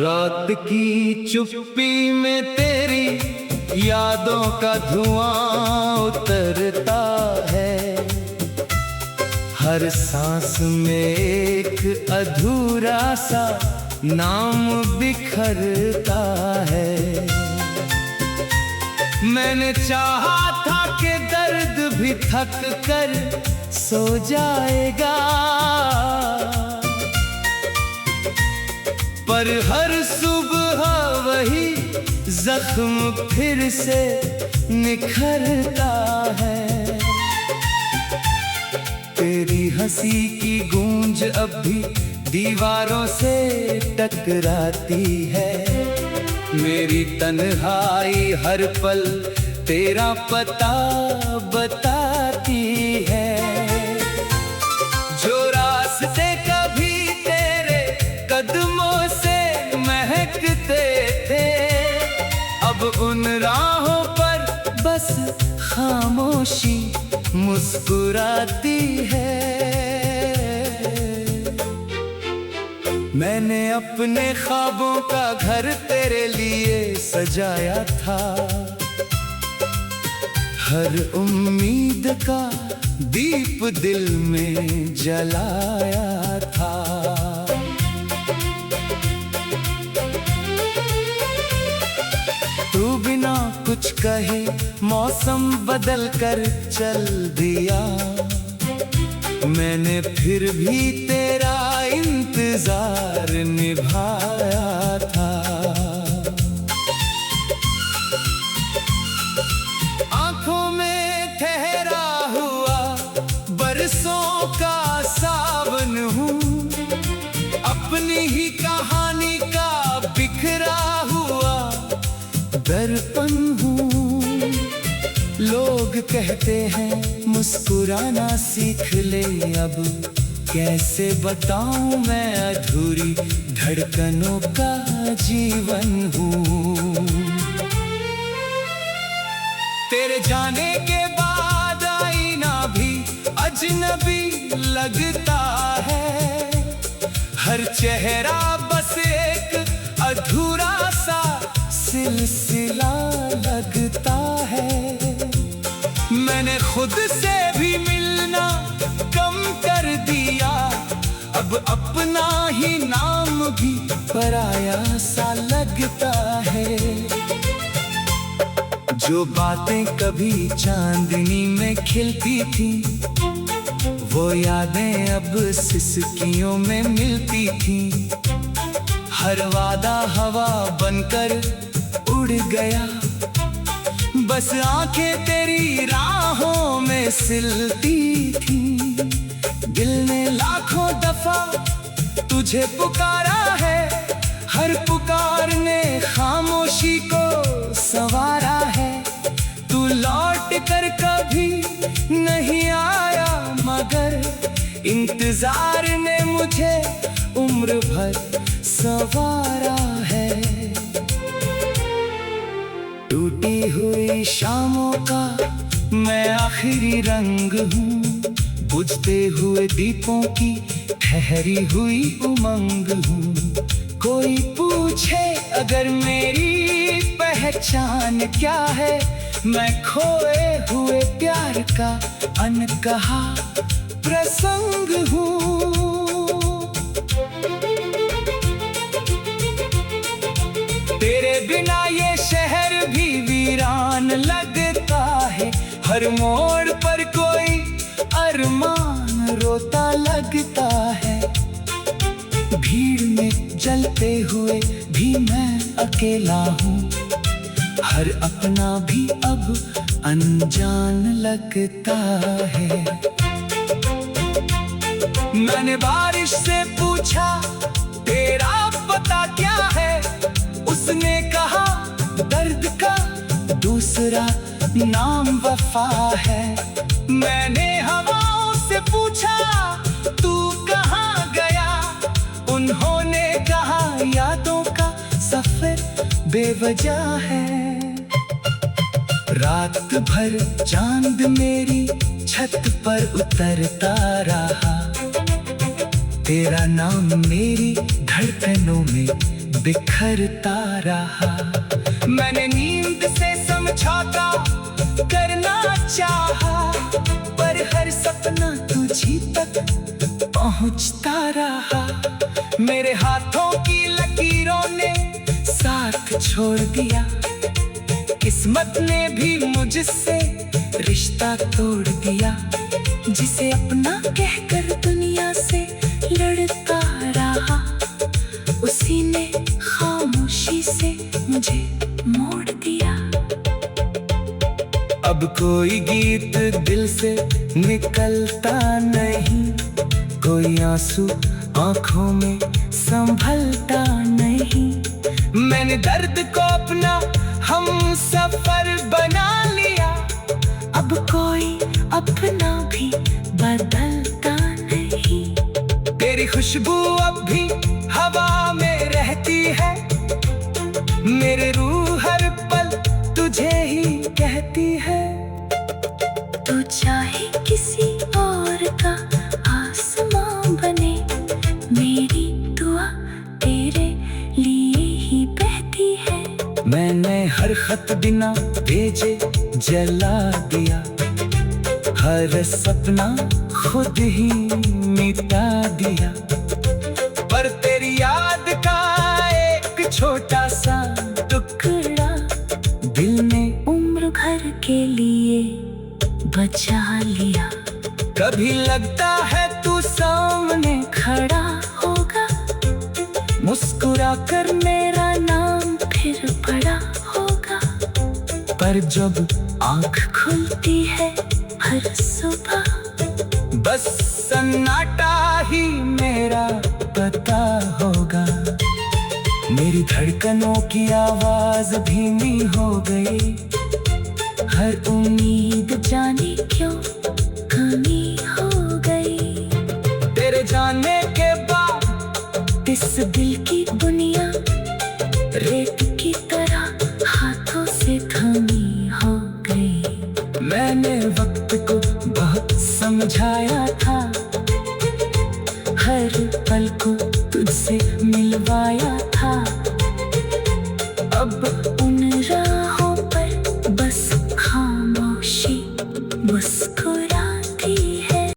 रात की चुप्पी में तेरी यादों का धुआं उतरता है। हर सांस में एक अधूरा सा नाम बिखरता है। मैंने चाहा था कि दर्द भी थक कर सो जाएगा, पर हर सुबह वही जख्म फिर से निखरता है। तेरी हंसी की गूंज अब भी दीवारों से टकराती है। मेरी तन्हाई हर पल तेरा पता बताती है। जो रास्ते कभी तेरे कदमों से महकते थे, अब उन राहों पर बस खामोशी मुस्कुराती है। मैंने अपने ख्वाबों का घर तेरे लिए सजाया था। हर उम्मीद का दीप दिल में जलाया था। तू बिना कुछ कहे मौसम बदल कर चल दिया। मैंने फिर भी तेरा इंतजार निभाया था। आंखों में ठहरा हुआ बरसों का सावन हूँ। अपनी ही कहानी का बिखरा हुआ दर्पण हूँ। लोग कहते हैं मुस्कुराना सीख ले, अब कैसे बताऊं मैं अधूरी धड़कनों का जीवन हूँ। तेरे जाने के बाद आईना भी अजनबी लगता है। हर चेहरा बस एक अधूरा सा सिलसिला लगता है। मैंने खुद से भी मिलना कम कर दिया। अब अपना ही नाम भी पराया सा लगता है। जो बातें कभी चांदनी में खिलती थी, वो यादें अब सिसकियों में मिलती थी। हर वादा हवा बनकर उड़ गया, बस आंखें तेरी राहों में सिलती थी। दिल ने लाखों दफा तुझे पुकारा है। हर पुकार ने खामोशी को संवारा है। तू लौट कर कभी नहीं आया, मगर इंतजार ने मुझे उम्र भर संवारा है। टूटी हुई शामों का मैं आखिरी रंग हूँ। बुझते हुए दीपों की ठहरी हुई उमंग हूँ। कोई पूछे अगर मेरी पहचान क्या है, मैं खोए हुए प्यार का अनकहा प्रसंग हूँ। तेरे बिना ये शहर भी वीरान लगता है। हर मोड़ पर कोई अरमान रोता लगता है। भीड़ में जलते हुए भी मैं अकेला हूँ। हर अपना भी अब अनजान लगता है। मैंने बारिश से पूछा तेरा पता क्या है, उसने कहा दर्द का दूसरा नाम वफा है। मैंने हवाओं से पूछा तू कहाँ गया, उन्होंने कहा यादों का सफर बेवजह है। रात भर चांद मेरी छत पर उतरता रहा। तेरा नाम मेरी धड़कनों में बिखरता रहा। मैंने नींद से समझौता करना चाहा, पर हर सपना तुझी तक पहुंचता रहा। मेरे हाथों की लकीरों ने साथ छोड़ दिया, किस्मत ने भी मुझसे रिश्ता तोड़ दिया। जिसे अपना कहकर दुनिया से लड़ता रहा, उसी ने खामोशी से मुझे मोड़ दिया। अब कोई गीत दिल से निकलता नहीं, कोई आंसू आंखों में संभलता नहीं। मैंने दर्द को अपना हम सफर बना लिया, अब कोई अपना भी बदलता नहीं। तेरी खुशबू अब भी हवा में रहती है, मेरे रूह हर पल तुझे ही कहती है। तू चाहे किसी और का आसमां बने, मेरी दुआ तेरे लिए ही बहती है। मैंने हर खत बिना भेजे जला दिया, हर सपना खुद ही मिटा दिया। पर तेरी याद का एक छोटा सा टुकड़ा दिल ने उम्र भर के लिए बचा लिया। कभी लगता है तू सामने खड़ा होगा, मुस्कुरा कर मेरा नाम फिर पड़ा होगा। पर जब आँख खुलती है हर सुबह, बस सन्नाटा ही मेरा पता होगा। मेरी धड़कनों की आवाज धीमी हो गई, हर उम्मीद जाने क्यों कमी हो गई। तेरे जाने के बाद इस दिल की दुनिया रेत की तरह हाथों से थमी हो गई। मैंने वक्त को बहुत समझाया था, हर पल को तुझसे मिलवाया था। अब उन राहों पर बस खामोशी मुस्कुराती है।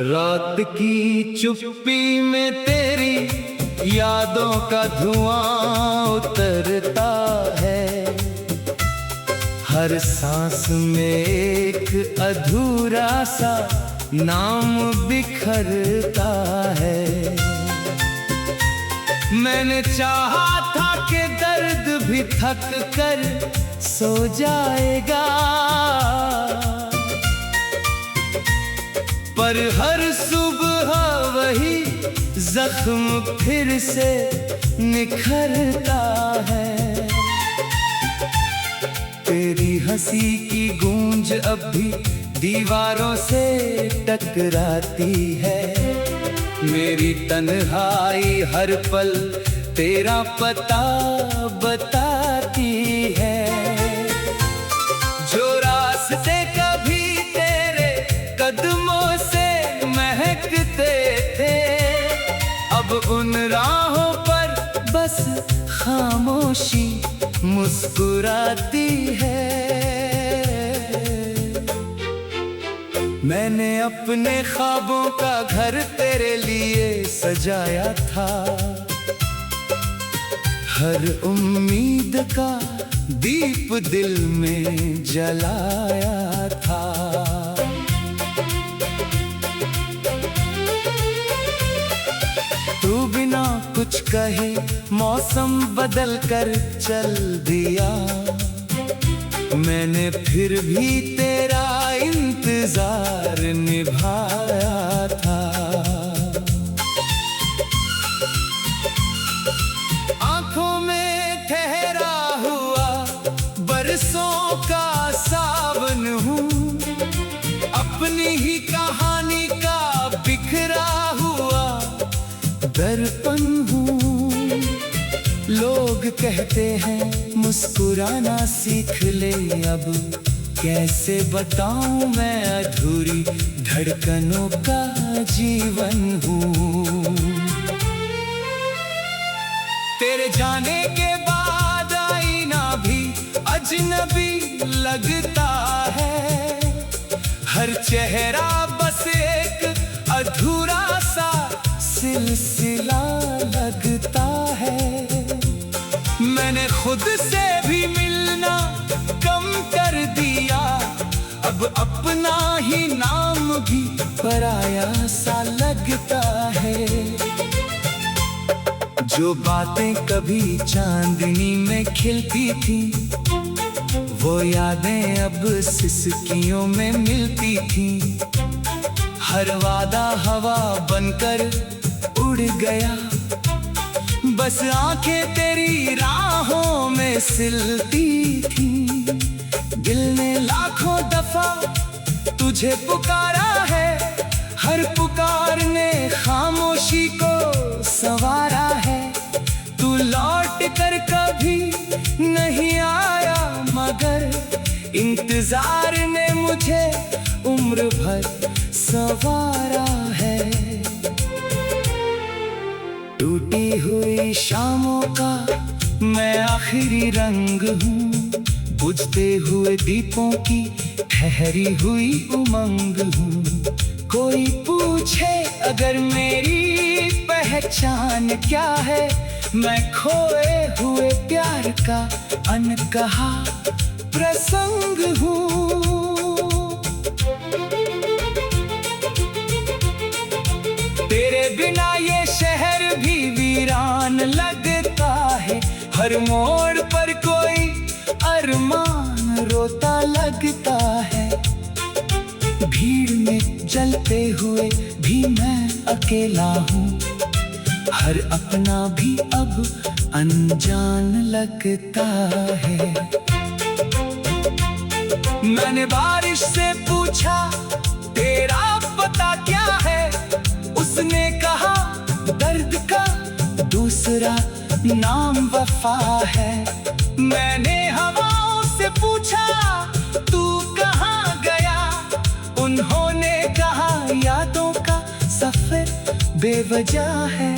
रात की चुप्पी में तेरी यादों का धुआं उतरता है, हर सांस में एक अधूरा सा नाम बिखरता है। मैंने चाहा था कि दर्द भी थक कर सो जाएगा, पर हर सुबह वही जख्म फिर से निखरता है। तेरी हंसी की गूंज अब भी दीवारों से टकराती है, मेरी तन्हाई हर पल तेरा पता बताती है। जो रास्ते कभी तेरे कदमों से महकते थे, अब उन राहों पर बस खामोशी मुस्कुराती है। मैंने अपने ख्वाबों का घर तेरे लिए सजाया था, हर उम्मीद का दीप दिल में जलाया था। तू बिना कुछ कहे मौसम बदल कर चल दिया, मैंने फिर भी तेरा इंतजार निभाया था। आंखों में ठहरा हुआ बरसों का सावन हूँ, अपनी ही कहानी का दर्पण हूँ। लोग कहते हैं मुस्कुराना सीख ले, अब कैसे बताऊं मैं अधूरी धड़कनों का जीवन हूँ। तेरे जाने के बाद आईना भी अजनबी लगता है, हर चेहरा बस एक अधूरा सा सिलसिला लगता है। मैंने खुद से भी मिलना कम कर दिया, अब अपना ही नाम भी पराया सा लगता है। जो बातें कभी चांदनी में खिलती थी, वो यादें अब सिसकियों में मिलती थी। हर वादा हवा बनकर उड़ गया, बस आंखें तेरी राहों में सिलती थी। दिल ने लाखों दफा तुझे पुकारा है, हर पुकार ने खामोशी को संवारा है। तू लौट कर कभी नहीं आया, मगर इंतजार ने मुझे उम्र भर संवारा है। टूटी हुई शामों का मैं आखिरी रंग हूँ, बुझते हुए दीपों की ठहरी हुई उमंग हूँ। कोई पूछे अगर मेरी पहचान क्या है, मैं खोए हुए प्यार का अनकहा प्रसंग हूँ। तेरे बिना ये शहर भी वीरान लगता है, हर मोड़ पर कोई अरमान रोता लगता है। भीड़ में जलते हुए भी मैं अकेला हूँ, हर अपना भी अब अनजान लगता है। मैंने बारिश से पूछा तेरा पता क्या है, उसने कहा दर्द का दूसरा नाम वफा है। मैंने हवाओं से पूछा तू कहाँ गया, उन्होंने कहा यादों का सफर बेवजह है।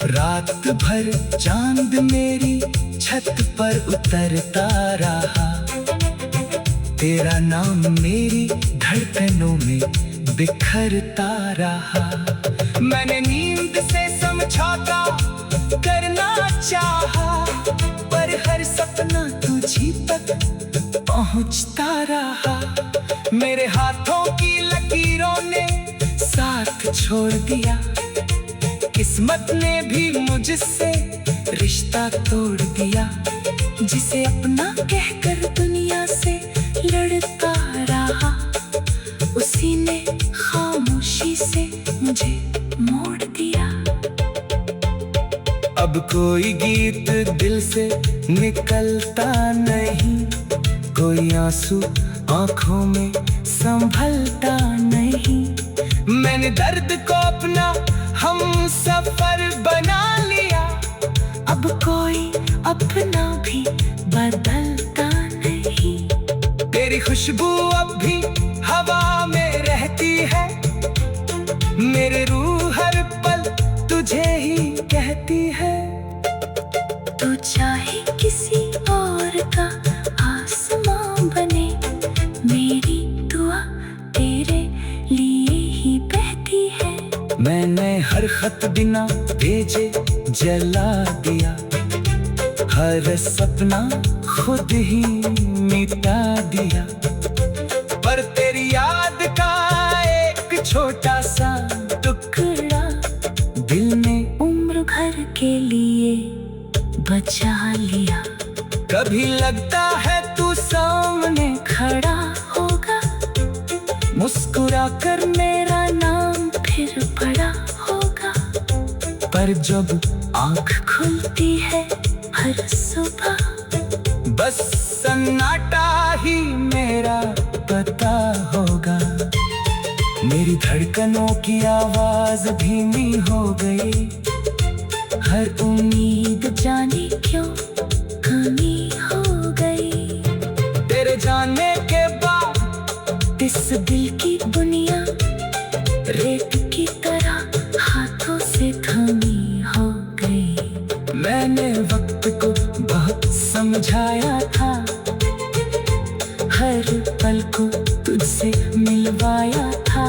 रात भर चांद मेरी छत पर उतरता रहा, तेरा नाम मेरी धड़कनों में बिखरता रहा। मैंने नींद से समझौता करना चाहा, पर हर सपना तुझी तक पहुंचता रहा। मेरे हाथों की लकीरों ने साथ छोड़ दिया, किस्मत ने भी मुझसे रिश्ता तोड़ दिया। जिसे अपना कहकर दुनिया से लड़ता रहा, उसी ने खामोशी से मुझे मोड़ दिया। अब कोई गीत दिल से निकलता नहीं, कोई आंसू आंखों में संभलता नहीं। मैंने दर्द को अपना हम सफर बना लिया, अब कोई अपना भी बदलता नहीं। तेरी खुशबू अब भी हवा में रहती है, मेरे रूह हर पल तुझे ही कहती है। तू चाहे किसी और का आसमां बने, मेरी दुआ तेरे लिए ही बहती है। मैंने हर खत बिना भेजे जला दिया, हर सपना खुद ही मिटा दिया। पर तेरी याद का एक छोटा सा टुकड़ा दिल ने उम्र भर के लिए बचा लिया। कभी लगता है तू सामने खड़ा होगा, मुस्कुरा कर मेरा नाम फिर पड़ा होगा। पर जब आँख खुलती है हर सुबह, बस सन्नाटा ही मेरा पता होगा। मेरी धड़कनों की आवाज धीमी हो गई, हर उम्मीद जाने क्यों कमी हो गई। तेरे जाने के बाद इस दिल की दुनिया रेत की तरह हाथों से थमी हो गई। मैंने वक्त को बहुत समझाया था, हर पल को तुझसे मिलवाया था।